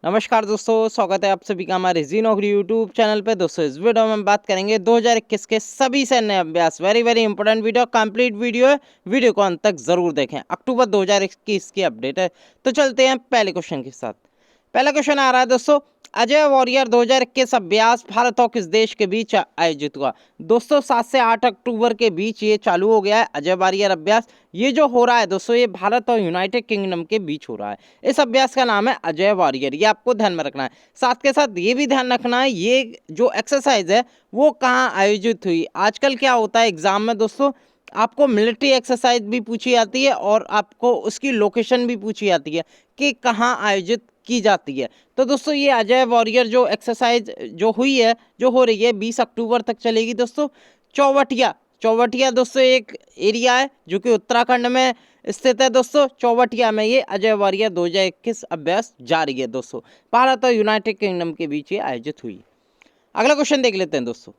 नमस्कार दोस्तों, स्वागत है आप सभी का हमारे जी नौकरी यूट्यूब चैनल पे। दोस्तों इस वीडियो में हम बात करेंगे 2021 के सभी सैन्य अभ्यास। Very important video, complete video है, वीडियो को अंत तक जरूर देखें। अक्टूबर 2021 की अपडेट है। तो चलते हैं पहले क्वेश्चन के साथ। पहला क्वेश्चन आ रहा है दोस्तों, अजय वॉरियर 2021 अभ्यास भारत और किस देश के बीच आयोजित हुआ। दोस्तों 7 से 8 अक्टूबर के बीच ये चालू हो गया है अजय वॉरियर अभ्यास। ये जो हो रहा है दोस्तों, ये भारत और यूनाइटेड किंगडम के बीच हो रहा है। इस अभ्यास का नाम है अजय वॉरियर, ये आपको ध्यान में रखना है। साथ के साथ ये भी ध्यान रखना है, ये जो एक्सरसाइज है वो कहाँ आयोजित हुई। आजकल क्या होता है एग्जाम में दोस्तों, आपको मिलिट्री एक्सरसाइज भी पूछी जाती है और आपको उसकी लोकेशन भी पूछी जाती है कि कहाँ आयोजित की जाती है। तो दोस्तों ये अजय वॉरियर जो एक्सरसाइज जो हुई है, जो हो रही है 20 अक्टूबर तक चलेगी दोस्तों। चौवटिया चौवटिया दोस्तों एक एरिया है जो कि उत्तराखंड में स्थित है दोस्तों। चौवटिया में ये अजय वॉरियर 2021 अभ्यास जारी है दोस्तों। भारत और यूनाइटेड किंगडम के बीच ये आयोजित हुई। अगला क्वेश्चन देख लेते हैं दोस्तों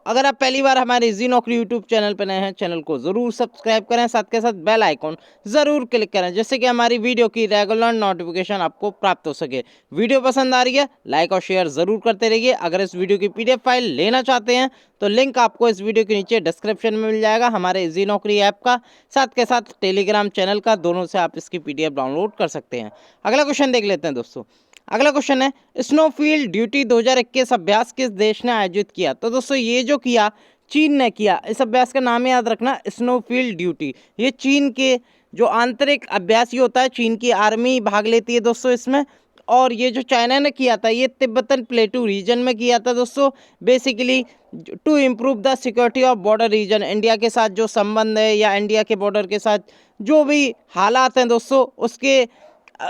अगर आप पहली बार हमारे जी नौकरी यूट्यूब चैनल पर नए हैं, चैनल को जरूर सब्सक्राइब करें, साथ के साथ बेल आइकॉन जरूर क्लिक करें जिससे कि हमारी वीडियो की रेगुलर नोटिफिकेशन आपको प्राप्त हो सके। वीडियो पसंद आ रही है लाइक और शेयर जरूर करते रहिए। अगर इस वीडियो की पीडीएफ फाइल लेना चाहते हैं तो लिंक आपको इस वीडियो के नीचे डिस्क्रिप्शन में मिल जाएगा, हमारे जी नौकरी ऐप का, साथ के साथ टेलीग्राम चैनल का, दोनों से आप इसकी पीडीएफ डाउनलोड कर सकते हैं। अगला क्वेश्चन देख लेते हैं दोस्तों। अगला क्वेश्चन है, स्नोफील्ड ड्यूटी 2021 अभ्यास किस देश ने आयोजित किया। तो दोस्तों ये जो किया चीन ने किया। इस अभ्यास का नाम याद रखना, स्नोफील्ड ड्यूटी। ये चीन के जो आंतरिक अभ्यास ये होता है, चीन की आर्मी भाग लेती है दोस्तों इसमें। और ये जो चाइना ने किया था ये तिब्बतन प्लेटू रीजन में किया था दोस्तों। Basically to improve the security of border region, India के साथ जो संबंध है या इंडिया के बॉर्डर के साथ जो भी हालात हैं दोस्तों,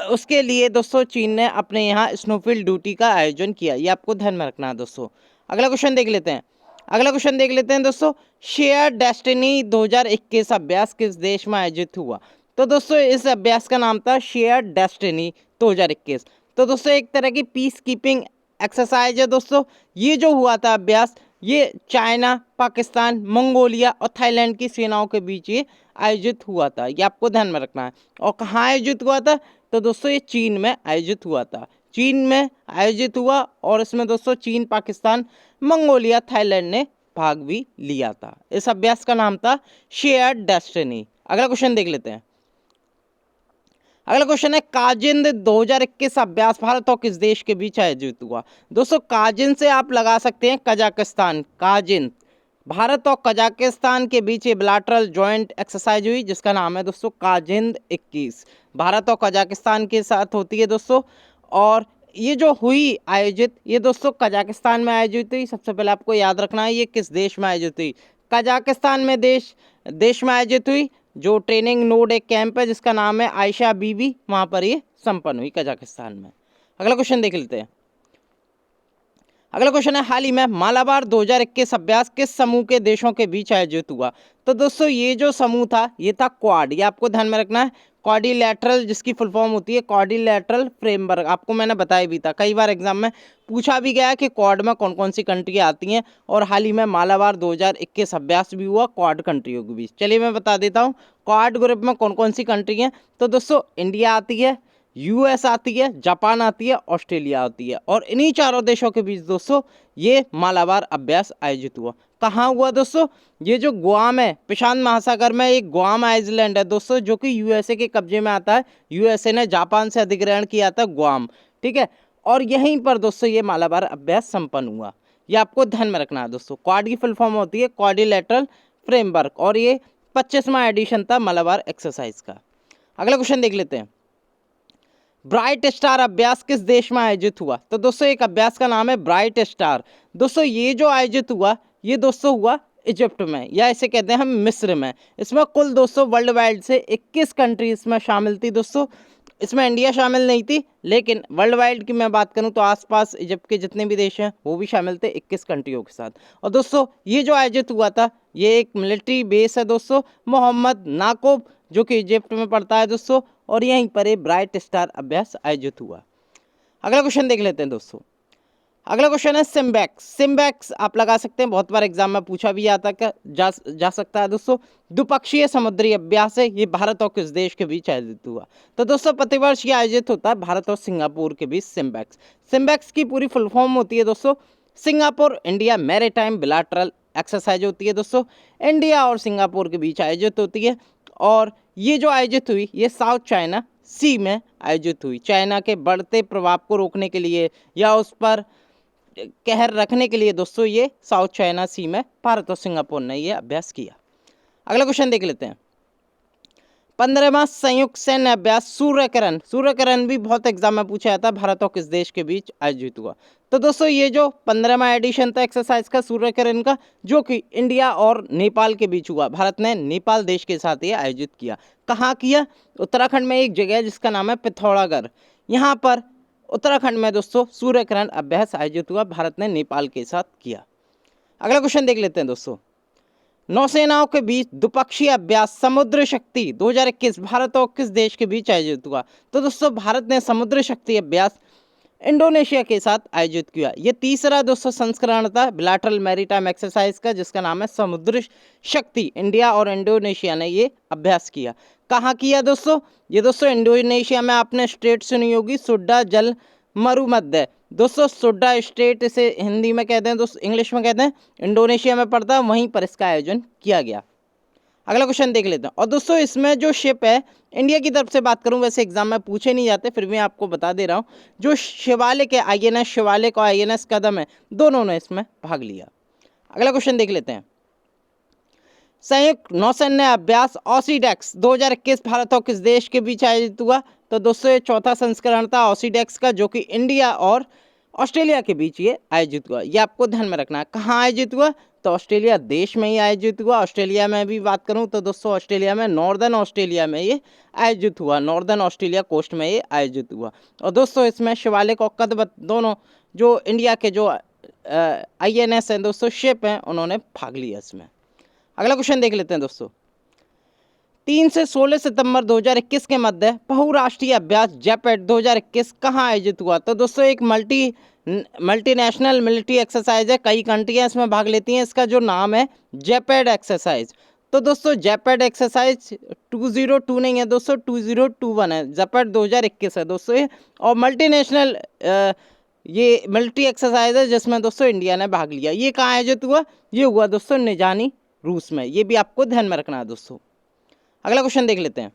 उसके लिए दोस्तों चीन ने अपने यहाँ स्नोफील्ड ड्यूटी का आयोजन किया। ये आपको ध्यान में रखना है दोस्तों। अगला क्वेश्चन देख लेते हैं। दोस्तों, शेयर डेस्टिनी 2021 अभ्यास किस देश में आयोजित हुआ। तो दोस्तों इस अभ्यास का नाम था शेयर डेस्टिनी 2021। तो दोस्तों एक तरह की पीस कीपिंग एक्सरसाइज है दोस्तों। ये जो हुआ था अभ्यास, ये चाइना, पाकिस्तान, मंगोलिया और थाईलैंड की सेनाओं के बीच ये आयोजित हुआ था। ये आपको ध्यान में रखना है। और कहाँ आयोजित हुआ था। तो दोस्तों ये चीन में आयोजित हुआ था। चीन में आयोजित हुआ और इसमें दोस्तों चीन, पाकिस्तान, मंगोलिया, थाईलैंड ने भाग भी लिया था। इस अभ्यास का नाम था शेयर डेस्टिनी। अगला क्वेश्चन देख लेते हैं। अगला क्वेश्चन है, काजिंद 2021 अभ्यास भारत और किस देश के बीच आयोजित हुआ। दोस्तों काजिंद से आप लगा सकते हैं कजाकिस्तान। काजिंद भारत और कजाकिस्तान के बीच ये बिलैटरल जॉइंट एक्सरसाइज हुई जिसका नाम है दोस्तों काजिंद 21। भारत और कजाकिस्तान के साथ होती है दोस्तों। और ये जो हुई आयोजित, ये दोस्तों कजाकिस्तान में आयोजित हुई। सबसे पहले आपको याद रखना है ये किस देश में आयोजित हुई। कजाकिस्तान में देश में आयोजित हुई। जो ट्रेनिंग नोड एक कैंप है जिसका नाम है आयशा बीबी, वहाँ पर ये संपन्न हुई कजाकिस्तान में। अगला क्वेश्चन देख लेते हैं। अगला क्वेश्चन है, हाल ही में मालाबार 2021 अभ्यास किस समूह के देशों के बीच आयोजित हुआ। तो दोस्तों ये जो समूह था ये था क्वाड। ये आपको ध्यान में रखना है। क्वाड्रिलैटरल जिसकी फुल फॉर्म होती है क्वाड्रिलैटरल फ्रेमवर्क, आपको मैंने बताया भी था, कई बार एग्जाम में पूछा भी गया है कि क्वाड में कौन कौन सी कंट्री आती हैं। और हाल ही में मालाबार 2021 अभ्यास भी हुआ क्वाड कंट्रियों के बीच। चलिए मैं बता देता हूँ क्वाड ग्रुप में कौन कौन सी कंट्री हैं। तो दोस्तों इंडिया आती है, यूएस आती है, जापान आती है, ऑस्ट्रेलिया आती है। और इन्हीं चारों देशों के बीच दोस्तों ये मालाबार अभ्यास आयोजित हुआ। कहाँ हुआ दोस्तों। ये जो गुआम है, प्रशांत महासागर में एक गुआम आइलैंड है दोस्तों जो कि यूएसए के कब्जे में आता है। यूएसए ने जापान से अधिग्रहण किया था गुआम, ठीक है। और यहीं पर दोस्तों ये मालाबार अभ्यास संपन्न हुआ। ये आपको ध्यान में रखना है दोस्तों। क्वाड की फुल फॉर्म होती है क्वाड्रिलैटरल फ्रेमवर्क और ये 25वां एडिशन था मालाबार एक्सरसाइज का। अगला क्वेश्चन देख लेते हैं। ब्राइट स्टार अभ्यास किस देश में आयोजित हुआ। तो दोस्तों एक अभ्यास का नाम है ब्राइट स्टार। दोस्तों ये जो आयोजित हुआ ये दोस्तों हुआ इजिप्ट में, या इसे कहते हैं हम मिस्र में। इसमें कुल दोस्तों वर्ल्ड वाइड से 21 कंट्री इसमें शामिल थी दोस्तों। इसमें इंडिया शामिल नहीं थी, लेकिन वर्ल्ड वाइड की मैं बात करूं तो आसपास इजिप्ट के जितने भी देश हैं वो भी शामिल थे 21 कंट्रियों के साथ। और दोस्तों ये जो आयोजित हुआ था ये एक मिलिट्री बेस है दोस्तों, मोहम्मद नाकोब, जो कि इजिप्ट में पड़ता है दोस्तों। और यहीं पर ये ब्राइट स्टार अभ्यास आयोजित हुआ। अगला क्वेश्चन देख लेते हैं दोस्तों। अगला क्वेश्चन है सिम्बैक्स। सिम्बैक्स आप लगा सकते हैं, बहुत बार एग्जाम में पूछा भी जा सकता है दोस्तों। द्विपक्षीय समुद्री अभ्यास है, ये भारत और किस देश के बीच आयोजित हुआ? तो दोस्तों प्रतिवर्ष ये आयोजित होता है भारत और सिंगापुर के बीच सिम्बैक्स। सिम्बैक्स की पूरी फुल फॉर्म होती है दोस्तों सिंगापुर इंडिया मैरीटाइम बिलैटरल एक्सरसाइज होती है दोस्तों, इंडिया और सिंगापुर के बीच आयोजित होती है। और ये जो आयोजित हुई ये साउथ चाइना सी में आयोजित हुई। चाइना के बढ़ते प्रभाव को रोकने के लिए या उस पर कहर रखने के लिए दोस्तों ये साउथ चाइना सी में भारत और सिंगापुर ने ये अभ्यास किया। अगला क्वेश्चन देख लेते हैं। 15वां संयुक्त सैन्य अभ्यास सूर्यकिरण। सूर्यकिरण भी बहुत एग्जाम में पूछा जाता है, भारत और किस देश के बीच आयोजित हुआ? तो दोस्तों ये जो 15वां एडिशन था एक्सरसाइज का सूर्यकिरण का, जो कि इंडिया और नेपाल के बीच हुआ। भारत ने नेपाल देश के साथ ये आयोजित किया। कहाँ किया? उत्तराखंड में एक जगह है जिसका नाम है पिथौरागढ़। यहाँ पर उत्तराखंड में दोस्तों सूर्यकिरण अभ्यास आयोजित हुआ, भारत ने नेपाल के साथ किया। अगला क्वेश्चन देख लेते हैं दोस्तों। नौसेनाओं के बीच द्विपक्षीय अभ्यास समुद्र शक्ति 2021 भारत और किस देश के बीच आयोजित हुआ? तो दोस्तों भारत ने समुद्र शक्ति अभ्यास इंडोनेशिया के साथ आयोजित किया। ये तीसरा दोस्तों संस्करण था बिलैटरल मैरीटाइम एक्सरसाइज का, जिसका नाम है समुद्र शक्ति। इंडिया और इंडोनेशिया ने ये अभ्यास किया। कहाँ किया दोस्तों? ये दोस्तों इंडोनेशिया में आपने स्टेट सुनी होगी, सुड्डा जल मरुमध्य। दोस्तों सुड्डा स्टेट इसे हिंदी में कहते हैं, दोस्तों इंग्लिश में कहते हैं, इंडोनेशिया में पड़ता है, वहीं पर इसका आयोजन किया गया। अगला क्वेश्चन देख लेते हैं। और दोस्तों इसमें जो शिप है, इंडिया की तरफ से बात करूं, वैसे एग्जाम में पूछे नहीं जाते, फिर भी आपको बता दे रहा हूं, जो शिवालिक है INS शिवालिक और INS कदम है, दोनों ने इसमें भाग लिया। अगला क्वेश्चन देख लेते हैं। संयुक्त नौसैन्य अभ्यास ऑसीडेक्स 2021 भारत और किस देश के बीच आयोजित हुआ? तो दोस्तों ये चौथा संस्करण था ऑसीडेक्स का, जो कि इंडिया और ऑस्ट्रेलिया के बीच ये आयोजित हुआ। ये आपको ध्यान में रखना है। कहाँ आयोजित हुआ? तो ऑस्ट्रेलिया देश में ही आयोजित हुआ। ऑस्ट्रेलिया में भी बात करूं तो दोस्तों ऑस्ट्रेलिया में नॉर्दर्न ऑस्ट्रेलिया में ये आयोजित हुआ, नॉर्दर्न ऑस्ट्रेलिया कोस्ट में ये आयोजित हुआ। और दोस्तों इसमें शिवालिक और कदम दोनों जो इंडिया के जो INS हैं दोस्तों, शिप हैं, उन्होंने भाग लिया इसमें। अगला क्वेश्चन देख लेते हैं दोस्तों। 3 से 16 सितंबर 2021 के मध्य बहुराष्ट्रीय अभ्यास जेपैड 2021 कहाँ आयोजित हुआ? तो दोस्तों एक मल्टीनेशनल मिलिट्री एक्सरसाइज है, कई कंट्रियां इसमें भाग लेती हैं। इसका जो नाम है जेपैड एक्सरसाइज। तो दोस्तों जेपैड एक्सरसाइज 202 नहीं है दोस्तों, 2021 है। जेपैड 2021 है दोस्तों ये, और मल्टीनेशनल ये मिलिट्री एक्सरसाइज है जिसमें दोस्तों इंडिया ने भाग लिया। ये कहाँ आयोजित हुआ? ये हुआ दोस्तों निजानी रूस में। ये भी आपको ध्यान में रखना है दोस्तों। अगला क्वेश्चन देख लेते हैं।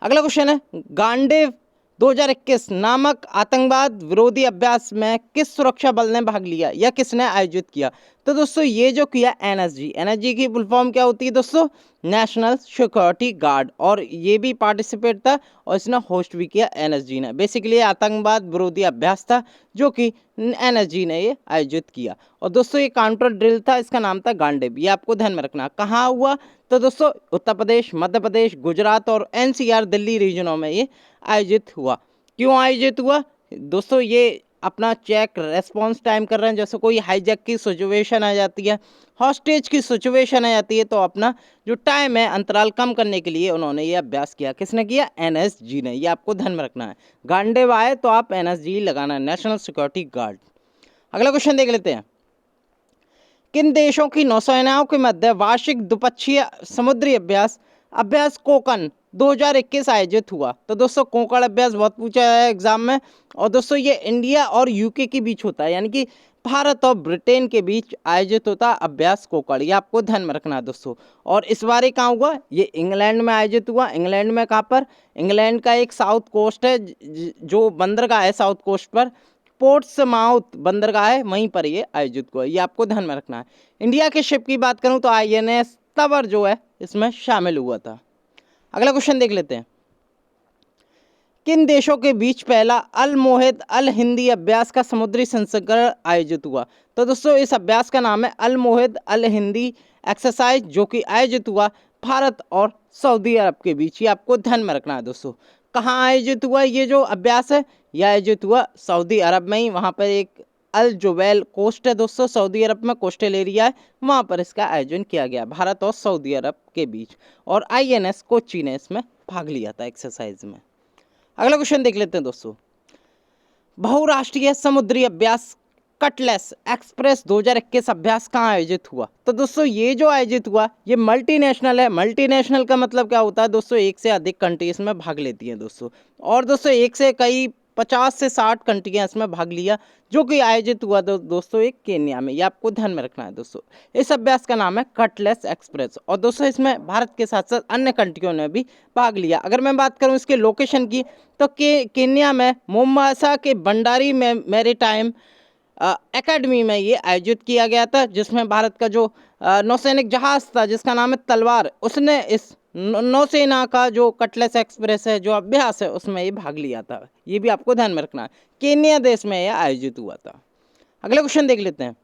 अगला क्वेश्चन है गांडेव 2021 नामक आतंकवाद विरोधी अभ्यास में किस सुरक्षा बल ने भाग लिया या किसने आयोजित किया? तो दोस्तों ये जो किया NSG की फुल फॉर्म क्या होती है दोस्तों? National security guard. और ये भी पार्टिसिपेट था और इसने होस्ट भी किया NSG ने। बेसिकली आतंकवाद विरोधी अभ्यास था जो कि NSG ने ये आयोजित किया। और दोस्तों ये काउंटर ड्रिल था, इसका नाम था गांडेव। ये आपको ध्यान में रखना। कहाँ हुआ? तो दोस्तों उत्तर प्रदेश, मध्य प्रदेश, गुजरात और NCR दिल्ली रीजनों में ये आयोजित हुआ। क्यों आयोजित हुआ? दोस्तों ये अपना चेक रेस्पॉन्स टाइम कर रहे हैं, जैसे कोई हाईजैक की सिचुएशन आ जाती है, हॉस्टेज की सिचुएशन आ जाती है, तो अपना जो टाइम है अंतराल कम करने के लिए उन्होंने ये अभ्यास किया। किसने किया? NSG ने। ये आपको ध्यान में रखना है। गांडेव आए तो आप NSG लगाना है, नेशनल सिक्योरिटी गार्ड। अगला क्वेश्चन देख लेते हैं। किन देशों की नौसेनाओं के मध्य वार्षिक द्विपक्षीय समुद्री अभ्यास कोकण 2021 आयोजित हुआ? तो दोस्तों कोकण अभ्यास बहुत पूछा है एग्जाम में। और दोस्तों ये इंडिया और UK के बीच होता है, यानी कि भारत और ब्रिटेन के बीच आयोजित होता है अभ्यास कोकण। ये आपको ध्यान में रखना है दोस्तों। और इस बार कहाँ हुआ? ये इंग्लैंड में आयोजित हुआ। इंग्लैंड में कहाँ पर? इंग्लैंड का एक साउथ कोस्ट है, जो बंदरगाह है साउथ कोस्ट पर, पोर्ट्समाउथ बंदरगाह है, वहीं पर ये आयोजित हुआ। ये आपको ध्यान में रखना है। इंडिया के शिप की बात करूं तो INS तबर जो है इसमें शामिल हुआ था। अगला क्वेश्चन देख लेते हैं। किन देशों के बीच पहला अल मोहिद अल हिंदी अभ्यास का समुद्री संस्करण आयोजित हुआ? तो दोस्तों इस अभ्यास का नाम है अल मोहिद अल हिंदी एक्सरसाइज, जो कि आयोजित हुआ भारत और सऊदी अरब के बीच। ये आपको ध्यान में रखना है दोस्तों। कहाँ आयोजित हुआ ये जो अभ्यास है? यह आयोजित हुआ सऊदी अरब में ही। वहाँ पर एक अल जुबैल कोस्ट है दोस्तों, सऊदी अरब में कोस्टल एरिया है, वहाँ पर इसका आयोजन किया गया भारत और सऊदी अरब के बीच। और INS कोच्चि ने इसमें भाग लिया था एक्सरसाइज में। अगला क्वेश्चन देख लेते हैं दोस्तों। बहुराष्ट्रीय समुद्री अभ्यास कटलेस एक्सप्रेस 2021 अभ्यास कहाँ आयोजित हुआ? तो दोस्तों ये जो आयोजित हुआ ये मल्टीनेशनल है। मल्टीनेशनल का मतलब क्या होता है दोस्तों? एक से अधिक कंट्री इसमें भाग लेती हैं दोस्तों, और दोस्तों एक से कई 50 से 60 कंट्रियां इसमें भाग लिया, जो कि आयोजित हुआ दोस्तों एक केन्या में। ये आपको ध्यान में रखना है दोस्तों। इस अभ्यास का नाम है कटलेस एक्सप्रेस, और दोस्तों इसमें भारत के साथ साथ अन्य कंट्रियों ने भी भाग लिया। अगर मैं बात करूं इसके लोकेशन की, तो केन्या में मोम्बासा के बंडारी मैरीटाइम एकेडमी में ये आयोजित किया गया था, जिसमें भारत का जो नौसैनिक जहाज था जिसका नाम है तलवार, उसने इस नौसेना का जो कटलेस एक्सप्रेस है जो अभ्यास है उसमें ये भाग लिया था। ये भी आपको ध्यान में रखना है। केन्या देश में यह आयोजित हुआ था। अगला क्वेश्चन देख लेते हैं।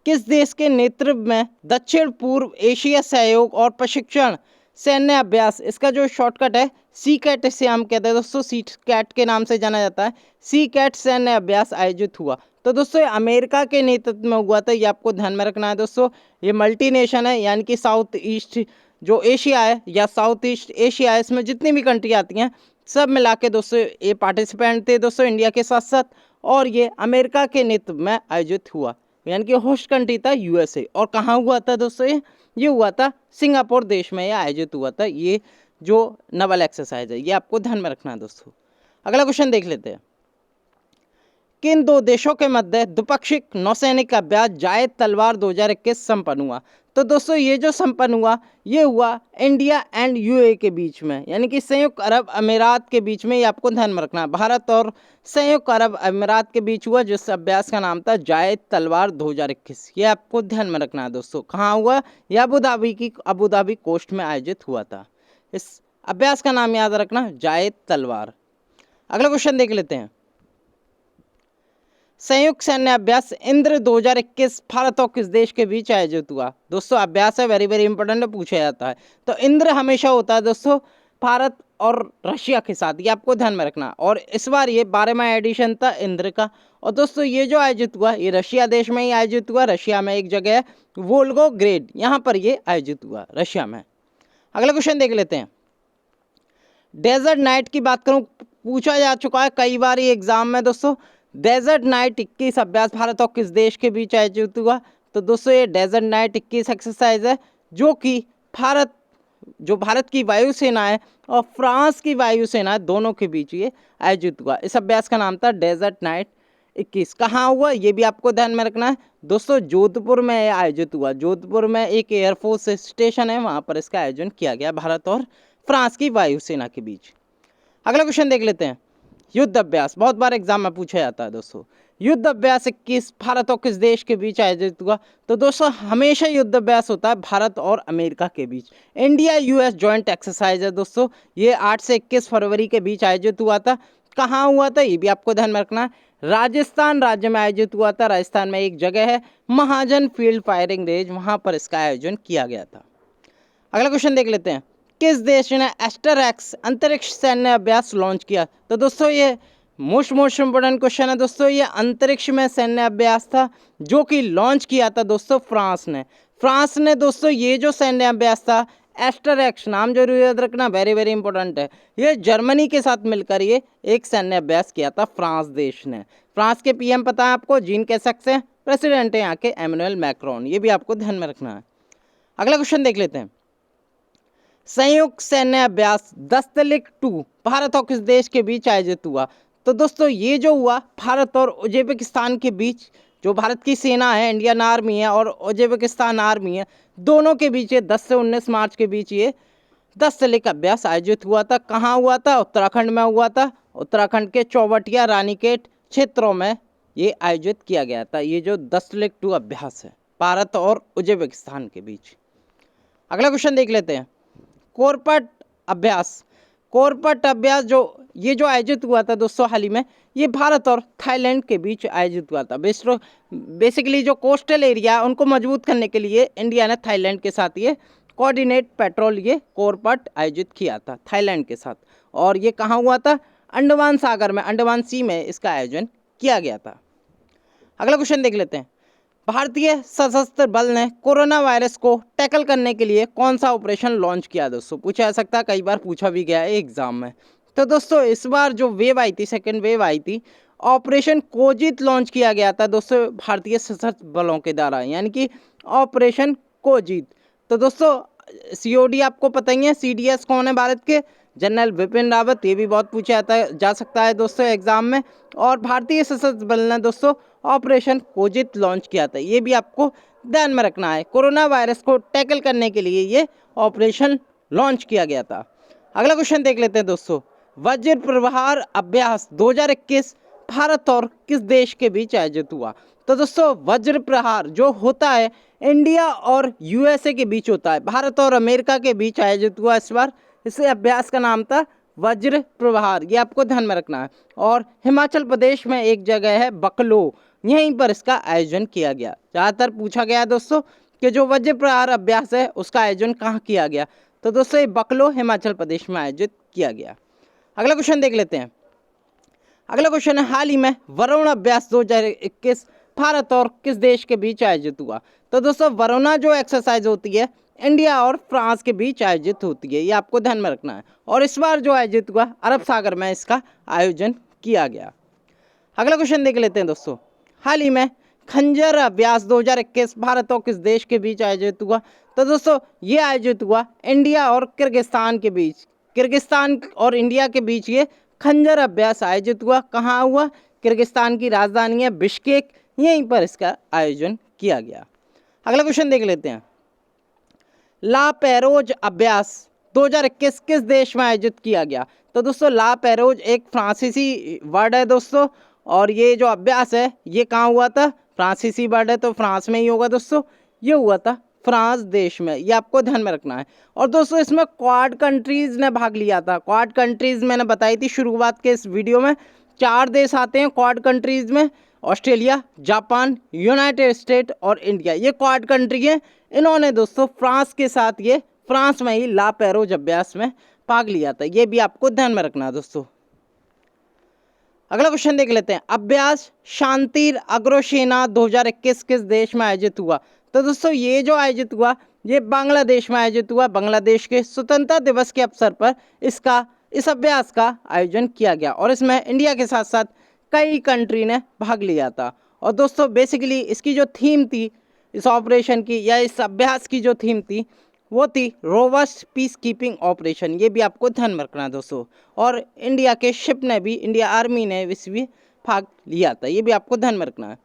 किस देश के नेतृत्व में दक्षिण पूर्व एशिया सहयोग और प्रशिक्षण सैन्य अभ्यास, इसका जो शॉर्टकट है सी कैट, इसे हम कहते हैं दोस्तों, सी कैट के नाम से जाना जाता है, सी कैट सैन्य अभ्यास आयोजित हुआ? तो दोस्तों अमेरिका के नेतृत्व में हुआ था। ये आपको ध्यान में रखना है दोस्तों। ये मल्टी नेशन है, यानी कि साउथ ईस्ट जो एशिया है या साउथ ईस्ट एशिया है, इसमें जितनी भी कंट्री आती हैं सब मिला के दोस्तों ये पार्टिसिपेंट थे दोस्तों इंडिया के साथ साथ, और ये अमेरिका के नेतृत्व में आयोजित हुआ, यानी कि होस्ट कंट्री था यूएसए। और कहाँ हुआ था दोस्तों? ये हुआ था सिंगापुर देश में, ये आयोजित हुआ था। ये जो नवल एक्सरसाइज है ये आपको ध्यान में रखना है दोस्तों। अगला क्वेश्चन देख लेते हैं। किन दो देशों के मध्य द्विपक्षीय नौसैनिक अभ्यास जायद तलवार 2021 संपन्न हुआ? तो दोस्तों ये जो संपन्न हुआ ये हुआ इंडिया एंड यूएई के बीच में, यानी कि संयुक्त अरब अमीरात के बीच में। ये आपको ध्यान में रखना है। भारत और संयुक्त अरब अमीरात के बीच हुआ, जिस अभ्यास का नाम था जायद तलवार 2021। ये आपको ध्यान में रखना है दोस्तों। कहाँ हुआ? यह अबू धाबी कोस्ट में आयोजित हुआ था। इस अभ्यास का नाम याद रखना, जायद तलवार। अगला क्वेश्चन देख लेते हैं। संयुक्त सैन्य अभ्यास इंद्र 2021 भारत और किस देश के बीच आयोजित हुआ? दोस्तों अभ्यास है, वेरी वेरी इंपॉर्टेंट पूछा जाता है। तो इंद्र हमेशा होता है दोस्तों भारत और रशिया के साथ, ये आपको ध्यान में रखना। और इस बार ये 12वां एडिशन था इंद्र का। और दोस्तों ये जो आयोजित हुआ ये रशिया देश में ही आयोजित हुआ। रशिया में एक जगह है वोल्गोग्रेड, यहाँ पर ये आयोजित हुआ रशिया में। अगला क्वेश्चन देख लेते हैं। डेजर्ट नाइट की बात करूँ, पूछा जा चुका है कई बार ये एग्जाम में दोस्तों। डेजर्ट नाइट 21 अभ्यास भारत और किस देश के बीच आयोजित हुआ? तो दोस्तों ये डेजर्ट नाइट 21 एक्सरसाइज है जो कि भारत की वायुसेना है और फ्रांस की वायुसेना है, दोनों के बीच ये आयोजित हुआ। इस अभ्यास का नाम था डेजर्ट नाइट 21। कहाँ हुआ ये भी आपको ध्यान में रखना है दोस्तों। जोधपुर में यह आयोजित हुआ। जोधपुर में एक एयरफोर्स स्टेशन है, वहाँ पर इसका आयोजन किया गया भारत और फ्रांस की वायुसेना के बीच। अगला क्वेश्चन देख लेते हैं। युद्ध अभ्यास बहुत बार एग्जाम में पूछा जाता है दोस्तों। युद्ध अभ्यास 21 भारत और किस देश के बीच आयोजित हुआ? तो दोस्तों हमेशा युद्ध अभ्यास होता है भारत और अमेरिका के बीच। इंडिया यूएस जॉइंट एक्सरसाइज है दोस्तों। ये 8 से 21 फरवरी के बीच आयोजित हुआ था। कहाँ हुआ था ये भी आपको ध्यान में रखना है। राजस्थान राज्य में आयोजित हुआ था। राजस्थान में एक जगह है महाजन फील्ड फायरिंग रेंज, वहाँ पर इसका आयोजन किया गया था। अगला क्वेश्चन देख लेते हैं। किस देश ने एस्टरएक्स अंतरिक्ष सैन्य अभ्यास लॉन्च किया? तो दोस्तों ये मोस्ट इंपोर्टेंट क्वेश्चन है दोस्तों। ये अंतरिक्ष में सैन्य अभ्यास था जो कि लॉन्च किया था दोस्तों फ्रांस ने दोस्तों ये जो सैन्य अभ्यास था एस्टरएक्स, नाम जरूर याद रखना, वेरी वेरी इंपॉर्टेंट है। ये जर्मनी के साथ मिलकर ये एक सैन्य अभ्यास किया था फ्रांस देश ने। फ्रांस के पीएम पता है आपको? जीन कैसेक्स हैं, प्रेसिडेंट है यहाँ के एमैनुअल मैक्रोन। ये भी आपको ध्यान में रखना है। अगला क्वेश्चन देख लेते हैं। संयुक्त सैन्य अभ्यास दस्तलिक 2 भारत और किस देश के बीच आयोजित हुआ? तो दोस्तों ये जो हुआ भारत और उज्बेकिस्तान के बीच, जो भारत की सेना है इंडियन आर्मी है और उज्बेकिस्तान आर्मी है, दोनों के बीच ये 10 से 19 मार्च के बीच ये दस्तलिक अभ्यास आयोजित हुआ था। कहाँ हुआ था? उत्तराखंड में हुआ था। उत्तराखंड के चौबटिया रानीखेत क्षेत्रों में ये आयोजित किया गया था। ये जो दस्तलिक 2 अभ्यास है भारत और उज्बेकिस्तान के बीच। अगला क्वेश्चन देख लेते हैं। कोरपट अभ्यास जो आयोजित हुआ था दोस्तों हाल ही में, ये भारत और थाईलैंड के बीच आयोजित हुआ था। बेसिकली जो कोस्टल एरिया उनको मजबूत करने के लिए इंडिया ने थाईलैंड के साथ ये कोऑर्डिनेट पेट्रोल ये कोरपट आयोजित किया था थाईलैंड के साथ। और ये कहाँ हुआ था? अंडमान सागर में, अंडमान सी में इसका आयोजन किया गया था। अगला क्वेश्चन देख लेते हैं। भारतीय सशस्त्र बल ने कोरोना वायरस को टैकल करने के लिए कौन सा ऑपरेशन लॉन्च किया? दोस्तों पूछा जा सकता है, कई बार पूछा भी गया है एग्जाम में। तो दोस्तों इस बार जो वेव आई थी, सेकेंड वेव आई थी, ऑपरेशन कोजित लॉन्च किया गया था दोस्तों भारतीय सशस्त्र बलों के द्वारा, यानी कि ऑपरेशन कोजित। तो दोस्तों सीओडी आपको पता ही है, सीडीएस कौन है भारत के, जनरल विपिन रावत। ये भी बहुत पूछा जा सकता है दोस्तों एग्जाम में। और भारतीय सशस्त्र बल ने दोस्तों ऑपरेशन कोजित लॉन्च किया था, ये भी आपको ध्यान में रखना है। कोरोना वायरस को टैकल करने के लिए ये ऑपरेशन लॉन्च किया गया था। अगला क्वेश्चन देख लेते हैं दोस्तों, वज्र प्रहार अभ्यास 2021 भारत और किस देश के बीच आयोजित हुआ। तो दोस्तों वज्र प्रहार जो होता है इंडिया और यूएसए के बीच होता है, भारत और अमेरिका के बीच आयोजित हुआ इस बार। इस अभ्यास का नाम था वज्र प्रहार, ये आपको ध्यान में रखना है। और हिमाचल प्रदेश में एक जगह है बकलो, यहीं पर इसका आयोजन किया गया। ज़्यादातर पूछा गया दोस्तों कि जो वज्र प्रहार अभ्यास है उसका आयोजन कहाँ किया गया। तो दोस्तों ये बकलो हिमाचल प्रदेश में आयोजित किया गया। अगला क्वेश्चन देख लेते हैं। अगला क्वेश्चन है, हाल ही में वरुण अभ्यास 2021 भारत और किस देश के बीच आयोजित हुआ। तो दोस्तों वरुणा जो एक्सरसाइज होती है इंडिया और फ्रांस के बीच आयोजित होती है, ये आपको ध्यान में रखना है। और इस बार जो आयोजित हुआ अरब सागर में इसका आयोजन किया गया। अगला क्वेश्चन देख लेते हैं दोस्तों, हाल ही में खंजर अभ्यास 2021 भारत और किस देश के बीच आयोजित हुआ। तो दोस्तों ये आयोजित हुआ इंडिया और किर्गिस्तान के बीच, किर्गिस्तान और इंडिया के बीच ये खंजर अभ्यास आयोजित हुआ। कहाँ हुआ, किर्गिस्तान की राजधानी है बिश्केक, यहीं पर इसका आयोजन किया गया। अगला क्वेश्चन देख लेते हैं, ला पेरोज अभ्यास 2021 किस देश में आयोजित किया गया। तो दोस्तों ला पेरोज एक फ्रांसीसी वर्ड है दोस्तों, और ये जो अभ्यास है ये कहाँ हुआ था, फ्रांसीसी वर्ड है तो फ्रांस में ही होगा दोस्तों, ये हुआ था फ्रांस देश में, ये आपको ध्यान में रखना है। और दोस्तों इसमें क्वाड कंट्रीज़ ने भाग लिया था। क्वाड कंट्रीज़ मैंने बताई थी शुरुआत के इस वीडियो में, 4 देश आते हैं क्वाड कंट्रीज़ में, ऑस्ट्रेलिया, जापान, यूनाइटेड स्टेट और इंडिया, ये क्वाड कंट्री हैं। इन्होंने दोस्तों फ्रांस के साथ ये फ्रांस में ही ला पेरोज अभ्यास में भाग लिया था, ये भी आपको ध्यान में रखना है दोस्तों। अगला क्वेश्चन देख लेते हैं, अभ्यास शांतिर अग्रसेना 2021 किस देश में आयोजित हुआ। तो दोस्तों ये जो आयोजित हुआ ये बांग्लादेश में आयोजित हुआ। बांग्लादेश के स्वतंत्रता दिवस के अवसर पर इस अभ्यास का आयोजन किया गया, और इसमें इंडिया के साथ साथ कई कंट्री ने भाग लिया था। और दोस्तों बेसिकली इसकी जो थीम थी इस ऑपरेशन की, या इस अभ्यास की जो थीम थी वो थी रोबस्ट पीस कीपिंग ऑपरेशन, ये भी आपको ध्यान में रखना है दोस्तों। और इंडिया के शिप ने भी, इंडिया आर्मी ने इसमें भाग लिया था, ये भी आपको ध्यान में रखना है।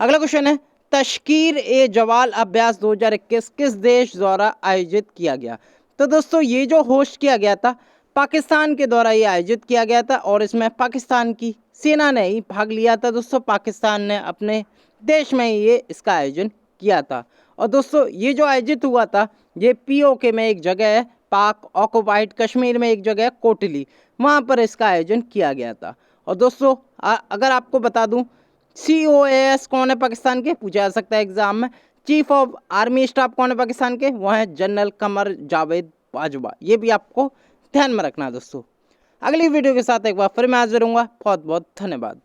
अगला क्वेश्चन है, तश्कीर ए जवाल अभ्यास 2021 किस देश द्वारा आयोजित किया गया। तो दोस्तों ये जो होस्ट किया गया था पाकिस्तान के द्वारा ये आयोजित किया गया था, और इसमें पाकिस्तान की सेना ने ही भाग लिया था दोस्तों। पाकिस्तान ने अपने देश में ही ये इसका आयोजन किया था। और दोस्तों ये जो आयोजित हुआ था ये पीओके में एक जगह है, पाक ऑक्युपाइड कश्मीर में एक जगह है कोटली, वहाँ पर इसका आयोजन किया गया था। और दोस्तों अगर आपको बता दूं COAS कौन है पाकिस्तान के, पूछा जा सकता है एग्जाम में। चीफ ऑफ आर्मी स्टाफ कौन है पाकिस्तान के, वह है जनरल कमर जावेद बाजवा, ये भी आपको ध्यान में रखना है दोस्तों। अगली वीडियो के साथ एक बार फिर मैं हाजिर हूँगा। बहुत बहुत धन्यवाद।